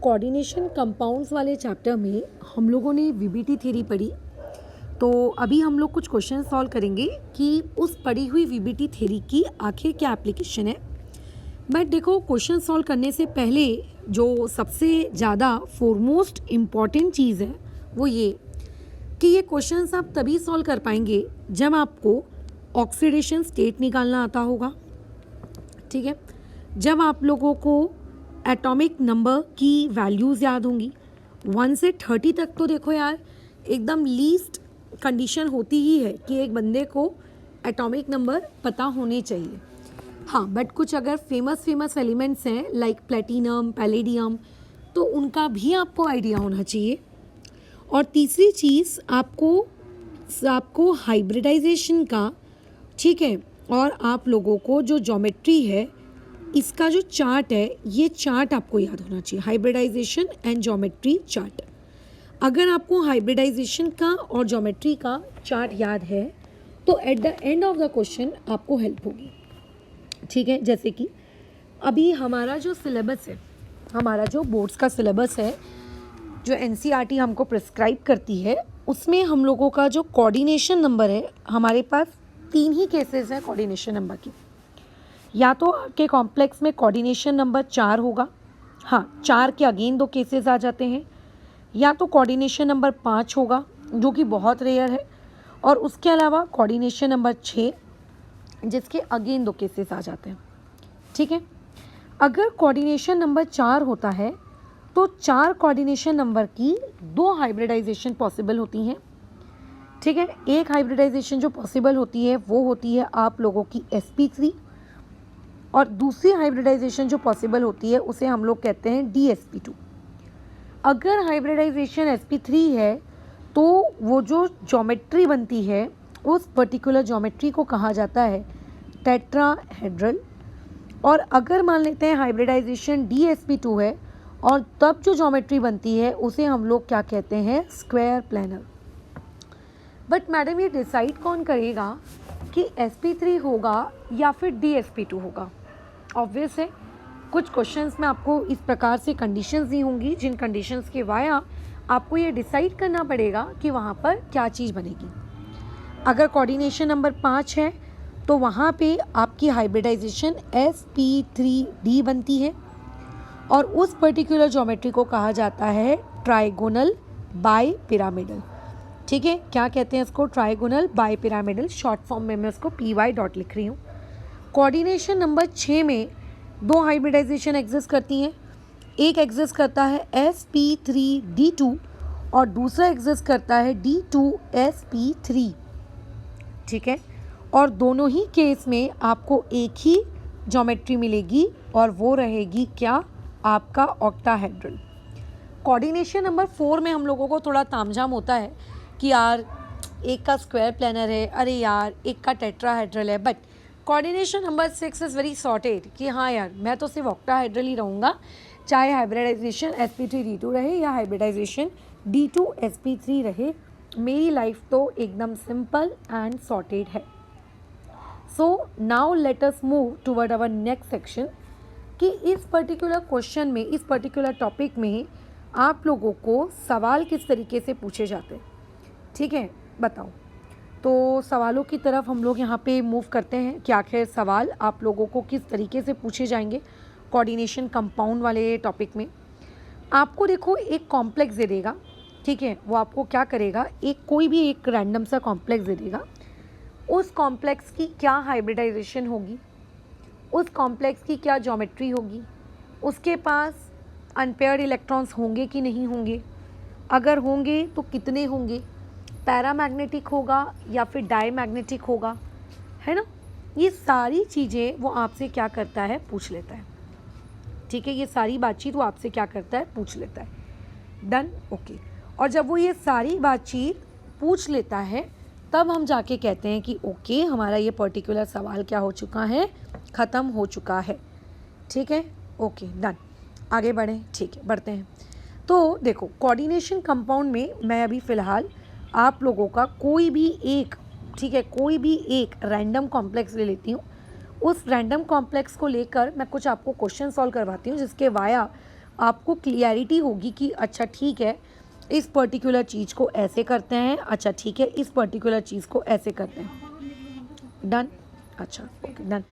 Coordination compounds वाले chapter में हम लोगों ने वीबीटी थ्योरी पढ़ी। तो अभी हम लोग कुछ क्वेश्चन सॉल्व करेंगे कि उस पढ़ी हुई वीबीटी थ्योरी की आखिर क्या एप्लीकेशन है। बट देखो, क्वेश्चन सॉल्व करने से पहले जो सबसे ज़्यादा फोरमोस्ट इम्पॉर्टेंट चीज़ है वो ये कि ये क्वेश्चंस आप तभी सॉल्व कर पाएंगे जब आपको ऑक्सीडेशन स्टेट निकालना आता होगा। ठीक है, जब आप लोगों को एटॉमिक नंबर की वैल्यूज़ याद होंगी 1 से 30 तक। तो देखो यार, एकदम लीस्ट कंडीशन होती ही है कि एक बंदे को एटॉमिक नंबर पता होने चाहिए। हाँ, बट कुछ अगर फेमस एलिमेंट्स हैं लाइक प्लेटिनम, पैलेडियम, तो उनका भी आपको आइडिया होना चाहिए। और तीसरी चीज़ आपको हाइब्रिडाइजेशन का, ठीक है, और आप लोगों को जो ज्योमेट्री है इसका जो चार्ट है, ये चार्ट आपको याद होना चाहिए। Hybridization and geometry chart. अगर आपको हाइब्रिडाइजेशन का और ज्योमेट्री का चार्ट याद है तो at the end of the question आपको हेल्प होगी। ठीक है, जैसे कि अभी हमारा जो सिलेबस है, हमारा जो बोर्ड्स का सिलेबस है, जो एनसीईआरटी हमको प्रिस्क्राइब करती है, उसमें हम लोगों का जो कोऑर्डिनेशन नंबर है, हमारे पास 3 ही केसेस हैं कोऑर्डिनेशन नंबर की। या तो आपके कॉम्प्लेक्स में कोऑर्डिनेशन नंबर 4 होगा, हाँ 4 के अगेन 2 केसेस आ जाते हैं, या तो कोऑर्डिनेशन नंबर 5 होगा जो कि बहुत रेयर है, और उसके अलावा कोऑर्डिनेशन नंबर 6 जिसके अगेन 2 केसेस आ जाते हैं। ठीक है, अगर कोऑर्डिनेशन नंबर 4 होता है तो 4 कोऑर्डिनेशन नंबर की 2 हाइब्रिडाइजेशन पॉसिबल होती हैं। ठीक है, एक हाइब्रिडाइजेशन जो पॉसिबल होती है वो होती है आप लोगों की sp3, और दूसरी हाइब्रिडाइजेशन जो पॉसिबल होती है उसे हम लोग कहते हैं dsp2। अगर हाइब्रिडाइजेशन sp3 है तो वो जो ज्योमेट्री बनती है उस पर्टिकुलर ज्योमेट्री को कहा जाता है टेट्राहेड्रल। और अगर मान लेते हैं हाइब्रिडाइजेशन dsp2 है और तब जो ज्योमेट्री बनती है उसे हम लोग क्या कहते हैं, स्क्वायर प्लैनर। बट मैडम, ये डिसाइड कौन करेगा कि sp3 होगा या फिर dsp2 होगा? ऑब्वियस है, कुछ क्वेश्चंस में आपको इस प्रकार से कंडीशंस दी होंगी जिन कंडीशंस के वाया आपको ये डिसाइड करना पड़ेगा कि वहाँ पर क्या चीज़ बनेगी। अगर कोऑर्डिनेशन नंबर 5 है तो वहाँ पे आपकी हाइब्रिडाइजेशन sp3d बनती है, और उस पर्टिकुलर ज्योमेट्री को कहा जाता है ट्राइगोनल बाई पिरामिडल। ठीक है, क्या कहते हैं इसको? Trigonal bi pyramidal. Short form में मैं इसको py डॉट लिख रही हूँ। कोऑर्डिनेशन नंबर 6 में 2 हाइब्रिडाइजेशन एग्जिस्ट करती हैं। एक एग्जिस्ट करता है sp3d2 और दूसरा एग्जिस्ट करता है d2sp3। ठीक है, और दोनों ही केस में आपको एक ही ज्योमेट्री मिलेगी और वो रहेगी क्या, आपका ऑक्टाहेड्रल। कोऑर्डिनेशन नंबर 4 में हम लोगों को थोड़ा तामझाम होता है कि यार एक का स्क्वायर प्लैनर है, अरे यार एक का टेट्राहेड्रल है। But coordination number 6 is very sorted कि हाँ यार, मैं तो सिर्फ ऑक्टाहेड्रल ही रहूँगा, चाहे हाइब्रिडाइजेशन sp3d2 रहे या हाइब्रिडाइजेशन d2sp3 रहे। मेरी लाइफ तो एकदम सिंपल एंड सॉर्टेड है। So now let us move toward our next section कि इस पर्टिकुलर क्वेश्चन में, इस पर्टिकुलर टॉपिक में आप लोगों को सवाल किस तरीके से पूछे जाते हैं। ठीक है, बताओ। तो सवालों की तरफ हम लोग यहाँ पे मूव करते हैं कि आखिर सवाल आप लोगों को किस तरीके से पूछे जाएंगे कोऑर्डिनेशन कंपाउंड वाले टॉपिक में। आपको देखो एक कॉम्प्लेक्स दे देगा, ठीक है, वो आपको क्या करेगा, कोई भी एक रैंडम सा कॉम्प्लेक्स दे देगा। उस कॉम्प्लेक्स की क्या हाइब्रिडाइजेशन होगी, उस कॉम्प्लेक्स की क्या ज्योमेट्री होगी, उसके पास अनपेयर्ड इलेक्ट्रॉन्स होंगे कि नहीं होंगे, अगर होंगे तो कितने होंगे, पैरामैग्नेटिक होगा या फिर डायमैग्नेटिक होगा, है ना। ये सारी चीज़ें वो आपसे क्या करता है, पूछ लेता है। ठीक है, ये सारी बातचीत वो आपसे क्या करता है, पूछ लेता है। Done, okay. और जब वो ये सारी बातचीत पूछ लेता है तब हम जाके कहते हैं कि ओके, हमारा ये पर्टिकुलर सवाल क्या हो चुका है, ख़त्म हो चुका है। ठीक है, ओके, डन। आगे बढ़ें, ठीक है, बढ़ते हैं। तो देखो, कोऑर्डिनेशन कंपाउंड में मैं अभी फ़िलहाल आप लोगों का कोई भी एक, ठीक है, कोई भी एक रैंडम कॉम्प्लेक्स ले लेती हूँ। उस रैंडम कॉम्प्लेक्स को लेकर मैं कुछ आपको क्वेश्चन सॉल्व करवाती हूँ जिसके वाया आपको क्लियरिटी होगी कि अच्छा ठीक है, इस पर्टिकुलर चीज़ को ऐसे करते हैं, अच्छा ठीक है, इस पर्टिकुलर चीज़ को ऐसे करते हैं। डन? अच्छा, ओके, डन।